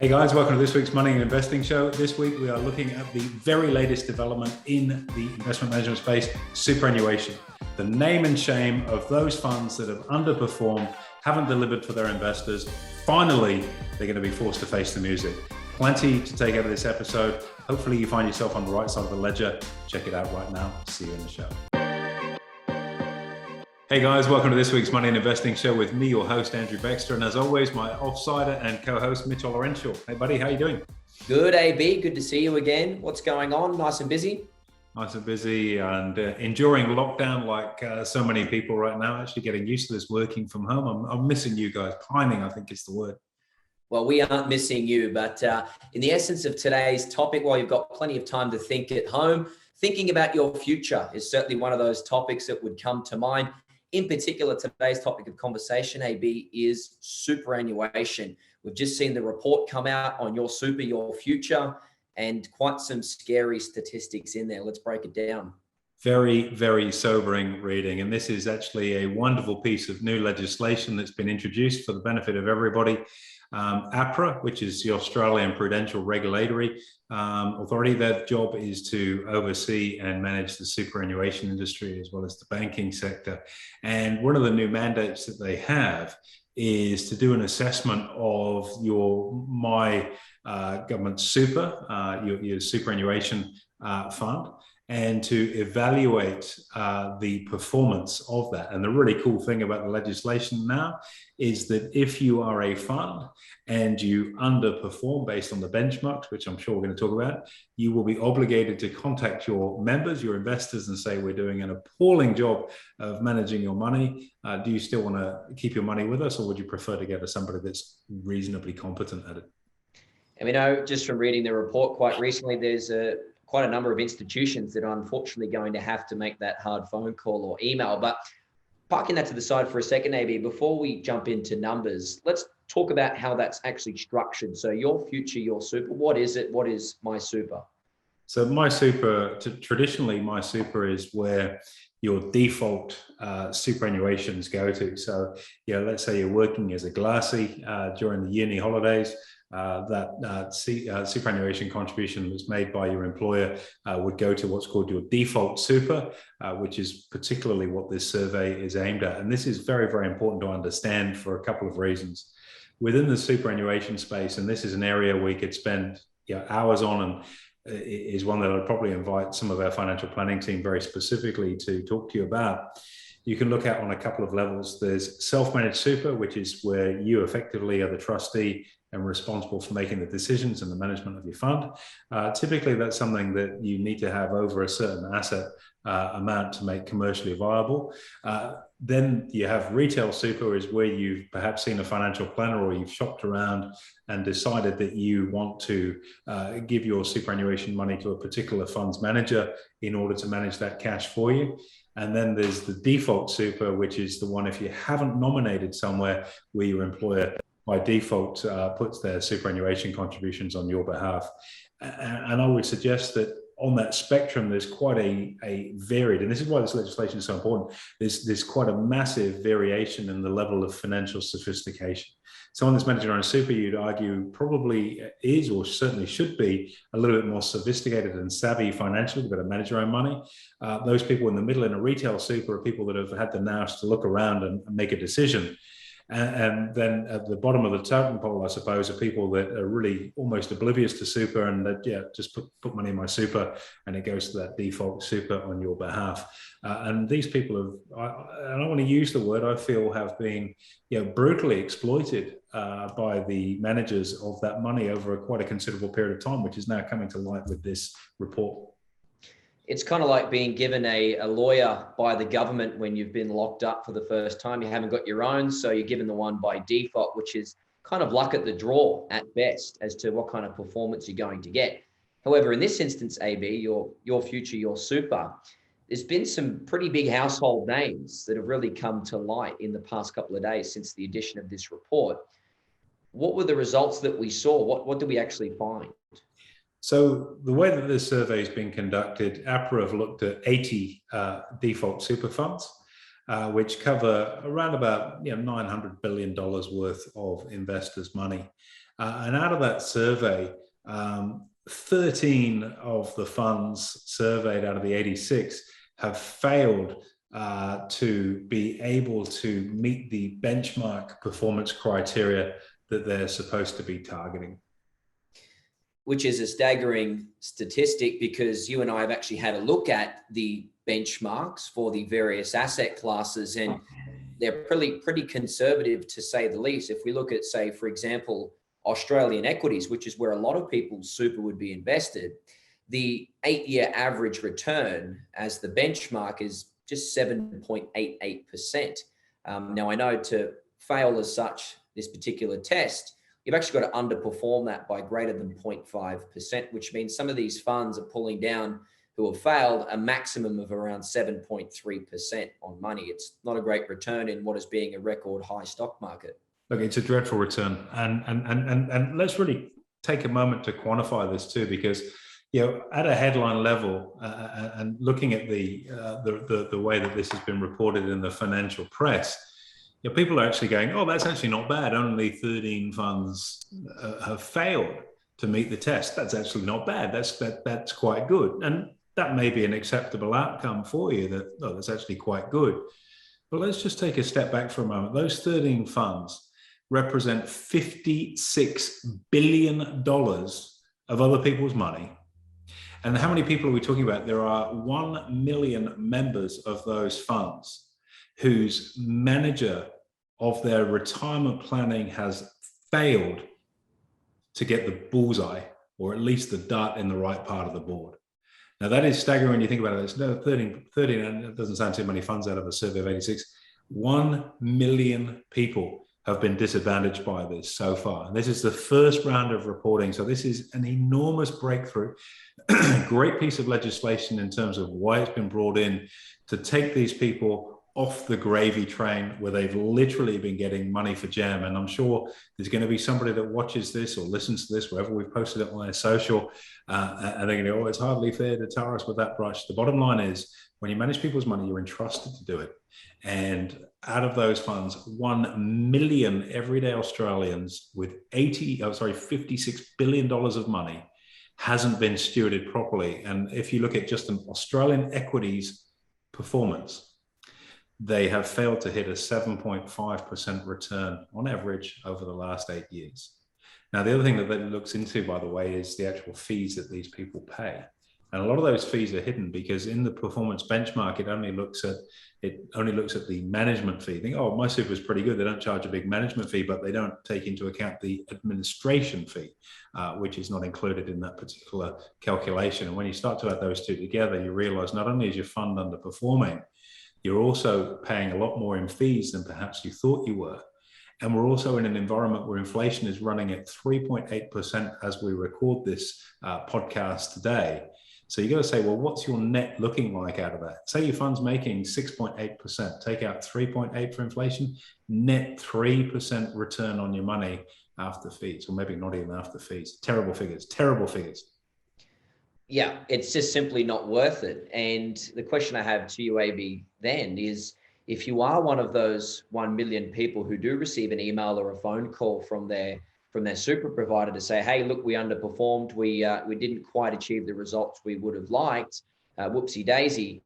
Hey guys, welcome to this week's Money and Investing Show. This week we are looking at the very latest development in the investment management space, superannuation. The name and shame of those funds that have underperformed, haven't delivered for their investors. Finally, they're going to be forced to face the music. Plenty to take out of this episode. Hopefully you find yourself on the right side of the ledger. Check it out right now. See you in the show. Hey guys, welcome to this week's Money and Investing Show with me, your host, Andrew Baxter, and as always, my offsider and co-host, Mitch Laurential. Hey buddy, how you doing? Good, AB. Good to see you again. What's going on? Nice and busy? Nice and busy and enduring lockdown like so many people right now, actually getting used to this working from home. I'm missing you guys. Pining, I think is the word. Well, we aren't missing you, but in the essence of today's topic, while you've got plenty of time to think at home, thinking about your future is certainly one of those topics that would come to mind. In particular, today's topic of conversation, AB, is superannuation. We've just seen the report come out on your super, your future, and quite some scary statistics in there. Let's break it down. Very, very sobering reading. And this is actually a wonderful piece of new legislation that's been introduced for the benefit of everybody. APRA, which is the Australian Prudential Regulatory Authority, their job is to oversee and manage the superannuation industry as well as the banking sector. And one of the new mandates that they have is to do an assessment of your government super, your superannuation fund, and to evaluate the performance of that. And the really cool thing about the legislation now is that if you are a fund and you underperform based on the benchmarks, which I'm sure we're going to talk about, you will be obligated to contact your members, your investors, and say, we're doing an appalling job of managing your money. Do you still want to keep your money with us, or would you prefer to go to somebody that's reasonably competent at it? And we know just from reading the report quite recently, there's quite a number of institutions that are unfortunately going to have to make that hard phone call or email. But parking that to the side for a second, AB, before we jump into numbers, let's talk about how that's actually structured. So your future, your super, what is it? What is my super? So my super, traditionally my super is where your default superannuations go to. So, let's say you're working as a glassy during the uni holidays. That superannuation contribution that's made by your employer would go to what's called your default super, which is particularly what this survey is aimed at. And this is very, very important to understand for a couple of reasons. Within the superannuation space, and this is an area we could spend hours on, and is one that I'd probably invite some of our financial planning team very specifically to talk to you about. You can look at on a couple of levels. There's self-managed super, which is where you effectively are the trustee and responsible for making the decisions and the management of your fund. Typically, that's something that you need to have over a certain asset amount to make commercially viable. Then you have retail super, is where you've perhaps seen a financial planner or you've shopped around and decided that you want to give your superannuation money to a particular funds manager in order to manage that cash for you. And then there's the default super, which is the one if you haven't nominated somewhere where your employer by default puts their superannuation contributions on your behalf. And I would suggest that on that spectrum, there's quite a varied, and this is why this legislation is so important, there's quite a massive variation in the level of financial sophistication. Someone that's managing their own super, you'd argue, probably is, or certainly should be, a little bit more sophisticated and savvy financially, to be able to manage your own money. Those people in the middle in a retail super are people that have had the nous to look around and make a decision. And then at the bottom of the totem pole, I suppose, are people that are really almost oblivious to super and that, just put money in my super and it goes to that default super on your behalf. And these people have, and I want to use the word, I feel, have been brutally exploited by the managers of that money over quite a considerable period of time, which is now coming to light with this report. It's kind of like being given a lawyer by the government when you've been locked up for the first time. You haven't got your own, so you're given the one by default, which is kind of luck at the draw at best as to what kind of performance you're going to get. However, in this instance, AB, your future, your super, there's been some pretty big household names that have really come to light in the past couple of days since the addition of this report. What were the results that we saw? What did we actually find? So the way that this survey has been conducted, APRA have looked at 80 default super funds, which cover around about $900 billion worth of investors' money. And out of that survey, 13 of the funds surveyed out of the 86 have failed to be able to meet the benchmark performance criteria that they're supposed to be targeting. Which is a staggering statistic, because you and I have actually had a look at the benchmarks for the various asset classes, and they're pretty conservative, to say the least. If we look at, say, for example, Australian equities, which is where a lot of people's super would be invested, the 8-year average return as the benchmark is just 7.88%. Now, I know to fail as such this particular test, you've actually got to underperform that by greater than 0.5%, which means some of these funds are pulling down, who have failed, a maximum of around 7.3% on money. It's not a great return in what is being a record high stock market. Look, it's a dreadful return. And let's really take a moment to quantify this too, because at a headline level, and looking at the way that this has been reported in the financial press, people are actually going, oh, that's actually not bad. Only 13 funds have failed to meet the test. That's actually not bad. That's quite good. And that may be an acceptable outcome for you, that's actually quite good. But let's just take a step back for a moment. Those 13 funds represent $56 billion of other people's money. And how many people are we talking about? There are 1 million members of those funds whose manager of their retirement planning has failed to get the bullseye, or at least the dart in the right part of the board. Now, that is staggering when you think about it. It's 13, and it doesn't sound too many funds out of a survey of 86. 1 million people have been disadvantaged by this so far. And this is the first round of reporting. So this is an enormous breakthrough, great piece of legislation in terms of why it's been brought in to take these people off the gravy train where they've literally been getting money for jam. And I'm sure there's going to be somebody that watches this or listens to this, wherever we've posted it on their social, and they're going to go, oh, it's hardly fair to tar us with that brush. The bottom line is, when you manage people's money, you're entrusted to do it. And out of those funds, 1 million everyday Australians with $56 billion of money hasn't been stewarded properly. And if you look at just an Australian equities performance, they have failed to hit a 7.5% return on average over the last 8 years. Now, the other thing that looks into, by the way, is the actual fees that these people pay. And a lot of those fees are hidden because in the performance benchmark, it only looks at the management fee. You think, oh, my super is pretty good. They don't charge a big management fee, but they don't take into account the administration fee, which is not included in that particular calculation. And when you start to add those two together, you realize not only is your fund underperforming, you're also paying a lot more in fees than perhaps you thought you were. And we're also in an environment where inflation is running at 3.8% as we record this podcast today. So you got to say, well, what's your net looking like out of that? Say your fund's making 6.8%, take out 3.8 for inflation, net 3% return on your money after fees, or maybe not even after fees. Terrible figures, terrible figures. Yeah, it's just simply not worth it. And the question I have to you, AB, then is, if you are one of those 1 million people who do receive an email or a phone call from their super provider to say, hey, look, we underperformed, we didn't quite achieve the results we would have liked, whoopsie daisy,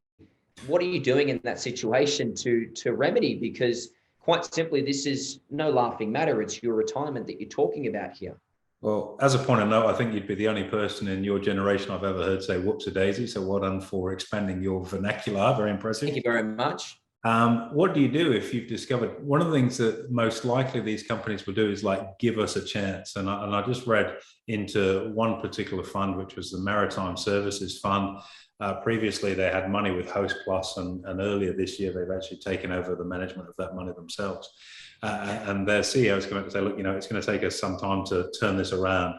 what are you doing in that situation to remedy? Because quite simply, this is no laughing matter. It's your retirement that you're talking about here. Well, as a point of note, I think you'd be the only person in your generation I've ever heard say whoops-a-daisy. So well done for expanding your vernacular. Very impressive. Thank you very much. What do you do if you've discovered? One of the things that most likely these companies will do is like, give us a chance. And I just read into one particular fund, which was the Maritime Services Fund. Previously, they had money with Host Plus, and earlier this year, they've actually taken over the management of that money themselves. And their CEO is going to say, look, it's going to take us some time to turn this around.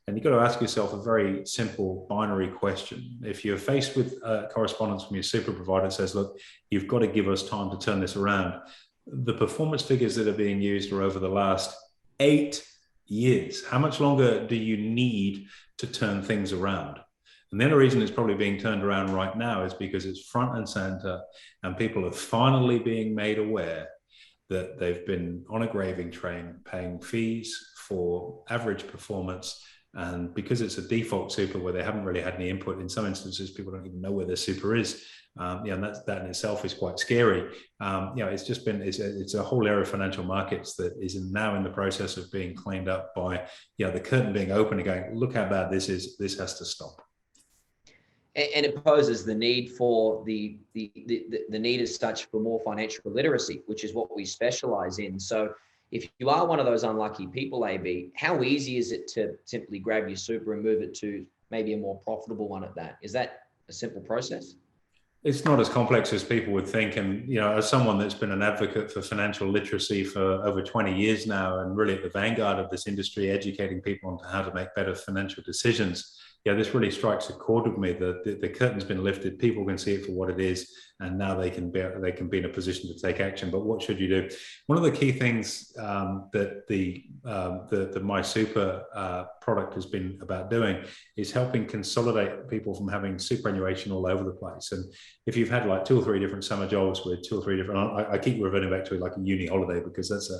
And you've got to ask yourself a very simple binary question. If you're faced with correspondence from your super provider that says, look, you've got to give us time to turn this around, the performance figures that are being used are over the last 8 years. How much longer do you need to turn things around? And the only reason it's probably being turned around right now is because it's front and center, and people are finally being made aware that they've been on a graving train, paying fees for average performance. And because it's a default super where they haven't really had any input, in some instances, people don't even know where their super is. And that in itself is quite scary. It's a whole area of financial markets that is now in the process of being cleaned up by, the curtain being open and going, look how bad this is. This has to stop. And it poses the need for the need as such for more financial literacy, which is what we specialize in. So if you are one of those unlucky people, AB, how easy is it to simply grab your super and move it to maybe a more profitable one at that? Is that a simple process? It's not as complex as people would think. And, as someone that's been an advocate for financial literacy for over 20 years now, and really at the vanguard of this industry, educating people on how to make better financial decisions, this really strikes a chord with me. The curtain's been lifted. People can see it for what it is, and now they can be in a position to take action. But what should you do? One of the key things that the My Super product has been about doing is helping consolidate people from having superannuation all over the place. And if you've had like 2 or 3 different summer jobs with 2 or 3 different, I keep reverting back to it like a uni holiday, because that's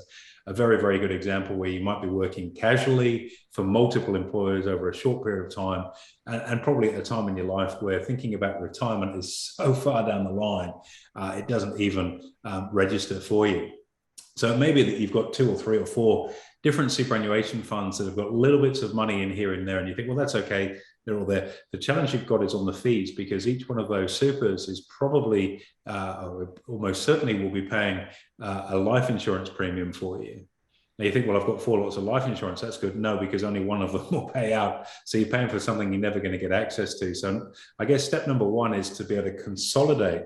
a very, very good example where you might be working casually for multiple employers over a short period of time, and probably at a time in your life where thinking about retirement is so far down the line, it doesn't even register for you. So it may be that you've got 2 or 3 or 4 different superannuation funds that have got little bits of money in here and there, and you think, well, that's okay, they're all there. The challenge you've got is on the fees, because each one of those supers is probably, or almost certainly will be paying a life insurance premium for you. Now you think, well, I've got 4 lots of life insurance, that's good. No, because only one of them will pay out. So you're paying for something you're never going to get access to. So I guess step number 1 is to be able to consolidate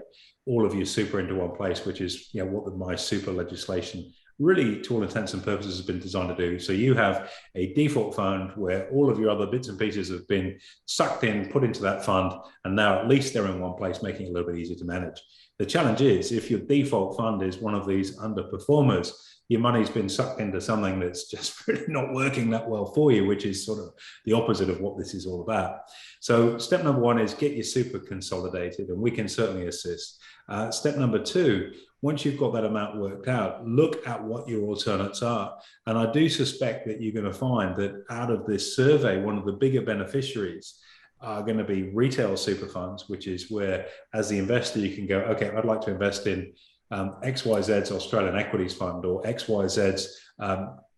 all of your super into one place, which is what the My Super legislation really, to all intents and purposes, has been designed to do. So you have a default fund where all of your other bits and pieces have been sucked in, put into that fund, and now at least they're in one place, making it a little bit easier to manage. The challenge is, if your default fund is one of these underperformers, your money's been sucked into something that's just really not working that well for you, which is sort of the opposite of what this is all about. So step number 1 is get your super consolidated, and we can certainly assist. Step number 2, once you've got that amount worked out, look at what your alternates are. And I do suspect that you're going to find that out of this survey, one of the bigger beneficiaries are going to be retail super funds, which is where, as the investor, you can go, okay, I'd like to invest in XYZ's Australian equities fund, or XYZ's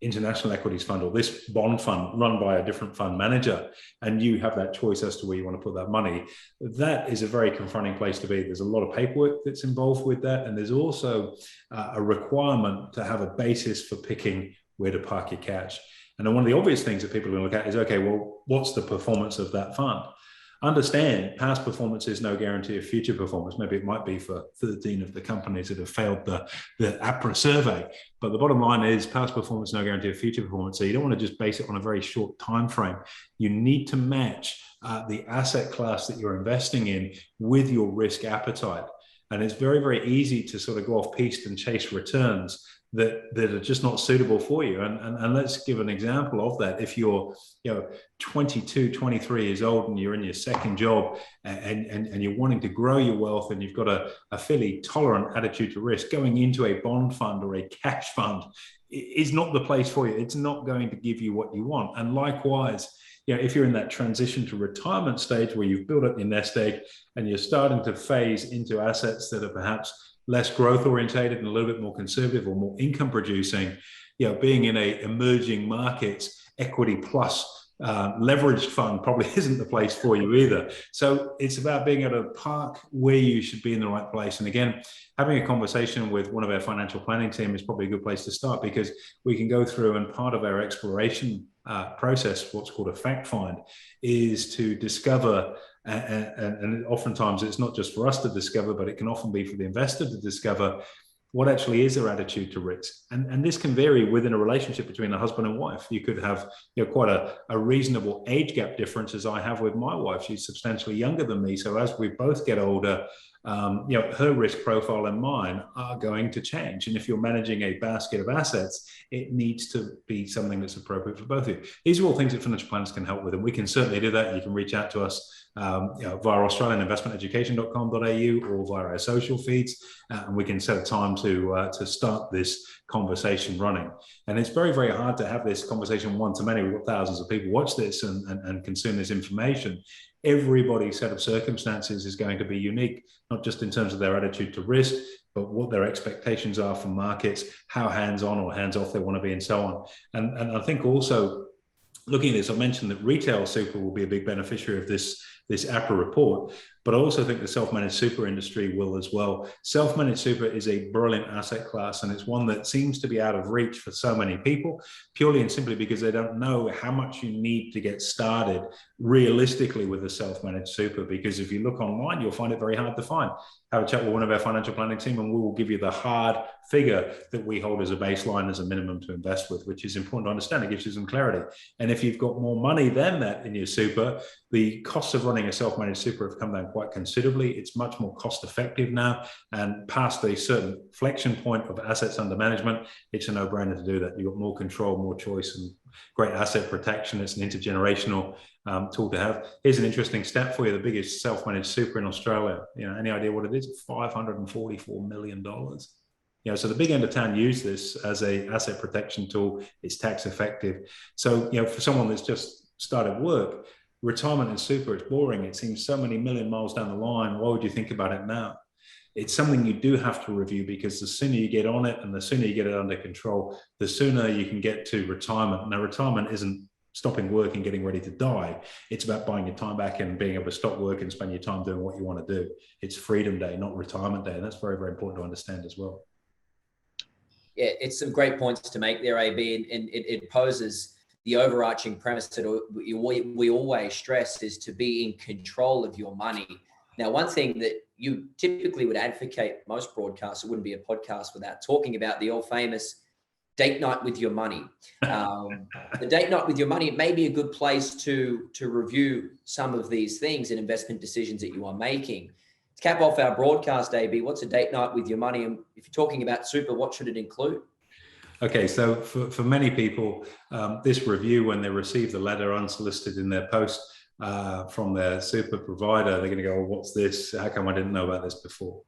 international equities fund, or this bond fund run by a different fund manager, and you have that choice as to where you want to put that money. That is a very confronting place to be. There's a lot of paperwork that's involved with that, and there's also a requirement to have a basis for picking where to park your cash. And then one of the obvious things that people are going to look at is, okay, well, what's the performance of that fund? Understand, past performance is no guarantee of future performance. Maybe it might be for 13 of the companies that have failed the APRA survey. But the bottom line is, past performance, no guarantee of future performance. So you don't want to just base it on a very short time frame. You need to match the asset class that you're investing in with your risk appetite. And it's very, very easy to sort of go off piste and chase returns that are just not suitable for you. And let's give an example of that. If you're 22, 23 years old and you're in your second job, and you're wanting to grow your wealth, and you've got a fairly tolerant attitude to risk, going into a bond fund or a cash fund is not the place for you. It's not going to give you what you want. And likewise, if you're in that transition to retirement stage where you've built up your nest egg and you're starting to phase into assets that are perhaps less growth orientated and a little bit more conservative or more income producing, being in a emerging markets equity plus leveraged fund probably isn't the place for you either. So it's about being able to park where you should be in the right place. And again, having a conversation with one of our financial planning team is probably a good place to start, because we can go through, and part of our exploration process, what's called a fact find, is to discover, and oftentimes it's not just for us to discover, but it can often be for the investor to discover, what actually is their attitude to risk. And this can vary within a relationship between a husband and wife. You could have quite a reasonable age gap difference, as I have with my wife. She's substantially younger than me. So as we both get older, her risk profile and mine are going to change. And if you're managing a basket of assets, it needs to be something that's appropriate for both of you. These are all things that financial planners can help with, and we can certainly do that. You can reach out to us via australianinvestmenteducation.com.au or via our social feeds, and we can set a time to start this conversation running. And it's very, very hard to have this conversation one-to-many. We've got thousands of people watch this and consume this information. Everybody's set of circumstances is going to be unique, not just in terms of their attitude to risk, but what their expectations are from markets, how hands-on or hands-off they want to be, and so on. And I think also, looking at this, I mentioned that retail super will be a big beneficiary of this APRA report, but I also think the self-managed super industry will as well. Self-managed super is a brilliant asset class, and it's one that seems to be out of reach for so many people, purely and simply because they don't know how much you need to get started realistically with a self-managed super. Because if you look online, you'll find it very hard to find. Have a chat with one of our financial planning team, and we will give you the hard figure that we hold as a baseline, as a minimum to invest with, which is important to understand. It gives you some clarity. And if you've got more money than that in your super, the costs of running a self-managed super have come down quite considerably. It's much more cost effective now, and past a certain flexion point of assets under management, it's a no-brainer to do that. You've got more control, more choice, and great asset protection. It's an intergenerational tool to have. Here's an interesting stat for you. The biggest self-managed super in Australia, any idea what it is? $544 million. So the big end of town use this as a asset protection tool. It's tax effective. So, for someone that's just started work, retirement and super, it's boring. It seems so many million miles down the line. Why would you think about it now? It's something you do have to review, because the sooner you get on it and the sooner you get it under control, the sooner you can get to retirement. Now, retirement isn't stopping work and getting ready to die. It's about buying your time back and being able to stop work and spend your time doing what you want to do. It's freedom day, not retirement day. And that's very, very important to understand as well. Yeah, it's some great points to make there, AB, and it poses the overarching premise that we always stress is to be in control of your money. Now, one thing that you typically would advocate, most broadcasts, it wouldn't be a podcast without talking about the all famous date night with your money. The date night with your money, it may be a good place to review some of these things and investment decisions that you are making. To cap off our broadcast, AB, what's a date night with your money? And if you're talking about super, what should it include? Okay, so for many people, this review, when they receive the letter unsolicited in their post from their super provider, they're going to go, well, what's this? How come I didn't know about this before?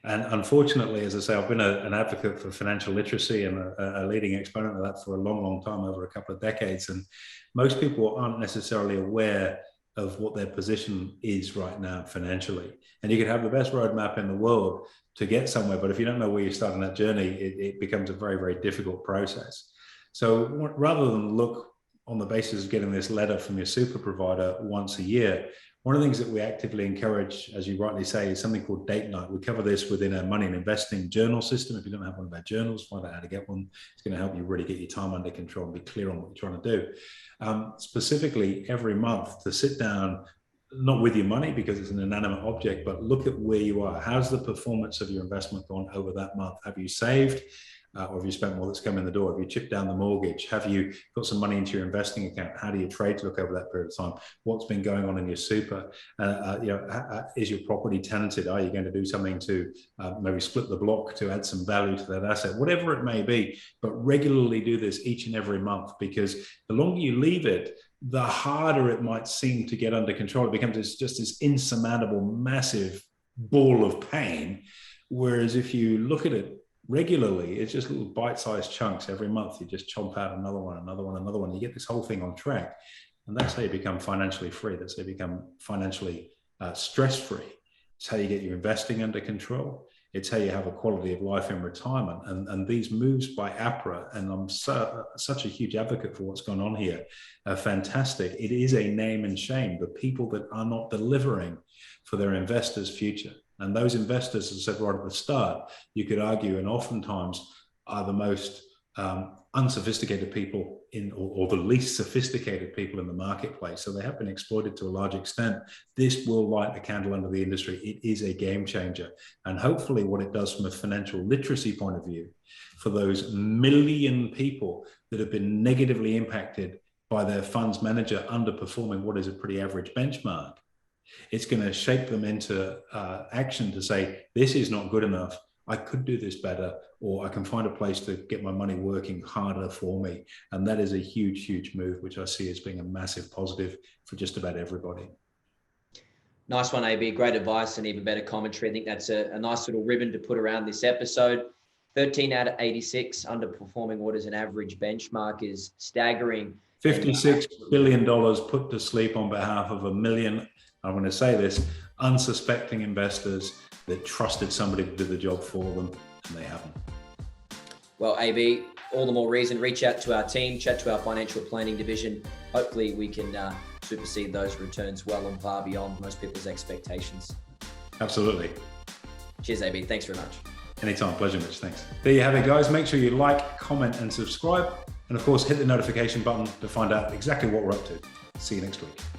And unfortunately, as I say, I've been an advocate for financial literacy and a leading exponent of that for a long, long time, over a couple of decades. And most people aren't necessarily aware of what their position is right now financially. And you could have the best roadmap in the world to get somewhere, but if you don't know where you start on that journey, it becomes a very, very difficult process. So rather than look on the basis of getting this letter from your super provider once a year, one of the things that we actively encourage, as you rightly say, is something called date night. We cover this within our money and investing journal system. If you don't have one of our journals, find out how to get one. It's going to help you really get your time under control and be clear on what you're trying to do. Specifically, every month to sit down, not with your money because it's an inanimate object, but look at where you are. How's the performance of your investment gone over that month? Have you saved? Or have you spent more that's come in the door? Have you chipped down the mortgage? Have you got some money into your investing account? How do you trade to look over that period of time? What's been going on in your super? Is your property tenanted? Are you going to do something to maybe split the block to add some value to that asset? Whatever it may be, but regularly do this each and every month, because the longer you leave it, the harder it might seem to get under control. It becomes just this insurmountable, massive ball of pain. Whereas if you look at it regularly, it's just little bite-sized chunks every month. You just chomp out another one, another one, another one. You get this whole thing on track. And that's how you become financially free. That's how you become financially stress-free. It's how you get your investing under control. It's how you have a quality of life in retirement. And these moves by APRA, and I'm such a huge advocate for what's gone on here, are fantastic. It is a name and shame, the people that are not delivering for their investors' future. And those investors, as I said right at the start, you could argue, and oftentimes are the most unsophisticated people or the least sophisticated people in the marketplace. So they have been exploited to a large extent. This will light a candle under the industry. It is a game changer. And hopefully what it does from a financial literacy point of view, for those million people that have been negatively impacted by their funds manager underperforming what is a pretty average benchmark, it's going to shape them into action to say, this is not good enough. I could do this better, or I can find a place to get my money working harder for me. And that is a huge, huge move, which I see as being a massive positive for just about everybody. Nice one, AB. Great advice and even better commentary. I think that's a nice little ribbon to put around this episode. 13 out of 86 underperforming. What is an average benchmark is staggering. $56 billion put to sleep on behalf of 1 million, I'm going to say this, unsuspecting investors that trusted somebody to do the job for them, and they haven't. Well, AB, all the more reason, reach out to our team, chat to our financial planning division. Hopefully we can supersede those returns well and far beyond most people's expectations. Absolutely. Cheers, AB. Thanks very much. Anytime. Pleasure, Mitch. Thanks. There you have it, guys. Make sure you like, comment, and subscribe. And of course, hit the notification button to find out exactly what we're up to. See you next week.